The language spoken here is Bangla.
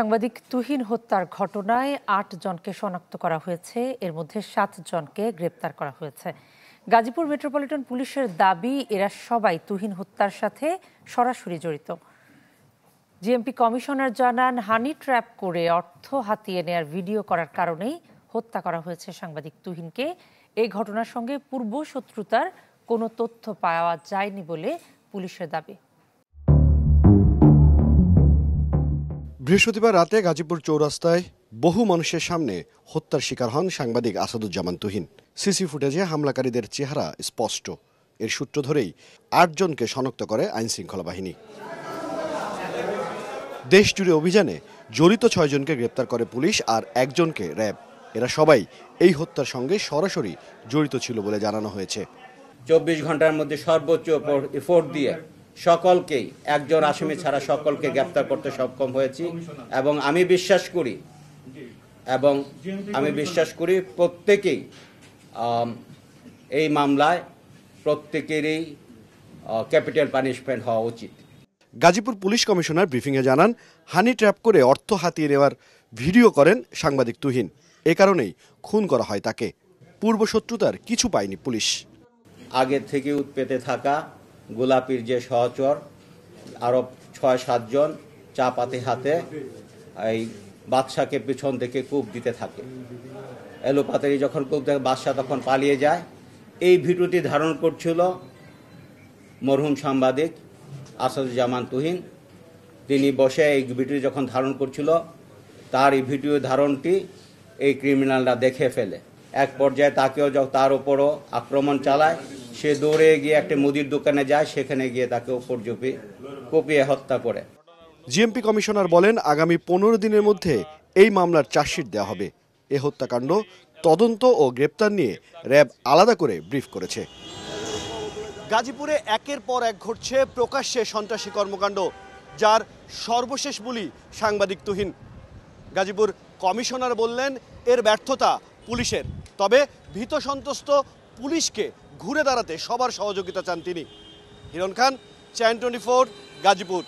সাংবাদিক তুহিন হত্যার ঘটনায় ৮ জনকে শনাক্ত করা হয়েছে, এর মধ্যে ৭ জনকে গ্রেপ্তার করা হয়েছে। গাজীপুর মেট্রোপলিটন পুলিশের দাবি, এরা সবাই তুহিন হত্যার সাথে সরাসরি জড়িত। জিএমপি কমিশনার জানান, হানি ট্র্যাপ করে অর্থ হাতিয়ে নেয়ার ভিডিও করার কারণেই হত্যা করা হয়েছে সাংবাদিক তুহিনকে। এই ঘটনার সঙ্গে পূর্ব শত্রুতার কোনো তথ্য পাওয়া যায়নি বলে পুলিশের দাবি। বৃহস্পতিবার রাতে গাজীপুর চৌরাস্তায় বহু মানুষের সামনে হত্যার শিকার হন সাংবাদিক আসাদুজ্জামান তুহিন। সিসি ফুটেজে হামলাকারীদের চেহারা স্পষ্ট। এর সূত্র ধরেই ৮ জনকে শনাক্ত করে আইনশৃঙ্খলা বাহিনী। দেশজুড়ে অভিযানে জড়িত ৬ জনকে গ্রেপ্তার করে পুলিশ আর ১ জনকে র্যাব। এরা সবাই এই হত্যার সঙ্গে সরাসরি জড়িত ছিল বলে জানানো হয়েছে। ২৪ ঘন্টার মধ্যে সর্বোচ্চ এফোর্ট দিয়ে সকলকেই, একজন আসামি ছাড়া সকলকে গ্রেপ্তার করতে সক্ষম হয়েছি এবং আমি বিশ্বাস করি প্রত্যেকেই এই মামলায় প্রত্যেকেরই ক্যাপিটাল পানিশমেন্ট হওয়া উচিত। গাজীপুর পুলিশ কমিশনার ব্রিফিংয়ে জানান, হানি ট্র্যাপ করে অর্থ হাতিয়ে নেওয়ার ভিডিও করেন সাংবাদিক তুহিন। এ কারণেই খুন করা হয় তাকে। পূর্ব শত্রুতার কিছু পায়নি পুলিশ। আগে থেকে উৎপেতে থাকা গোলাপির যে সহচর আরো ৬-৭ জন চাপাতি হাতে এই বাদশাকে পিছন থেকে কূপ দিতে থাকে। এলোপাতারি যখন কূপ থেকে বাদশা তখন পালিয়ে যায়। এই ভিডিওটি ধারণ করছিল মরহুম সাংবাদিক আসাদুজ্জামান তুহিন। তিনি বসে এই ভিডিও যখন ধারণ করছিল, তার এই ভিডিও ধারণটি এই ক্রিমিনালরা দেখে ফেলে। এক পর্যায়ে তাকেও তার উপরও আক্রমণ চালায়। সে দৌড়ে গিয়ে একটা মুদির দোকানে যায়, সেখানে গিয়ে তাকে উপর কুপিয়ে হত্যা করে। জিএমপি কমিশনার বলেন, আগামী ১৫ দিনের মধ্যে এই মামলার চার্জশিট দেওয়া হবে। এ হত্যাকাণ্ড তদন্ত ও গ্রেপ্তার নিয়ে র্যাব আলাদা করে ব্রিফ করেছে। গাজীপুরে একের পর এক ঘটছে প্রকাশ্যে সন্ত্রাসী কর্মকাণ্ড, যার সর্বশেষ বলি সাংবাদিক তুহিন। গাজীপুর কমিশনার বললেন, এর ব্যর্থতা পুলিশের, তবে ভীত সন্ত্রস্ত পুলিশকে ঘুরে দাঁড়াতে সবার সহযোগিতা চান তিনি। হিরণ খান, চ্যানেল 24, গাজীপুর।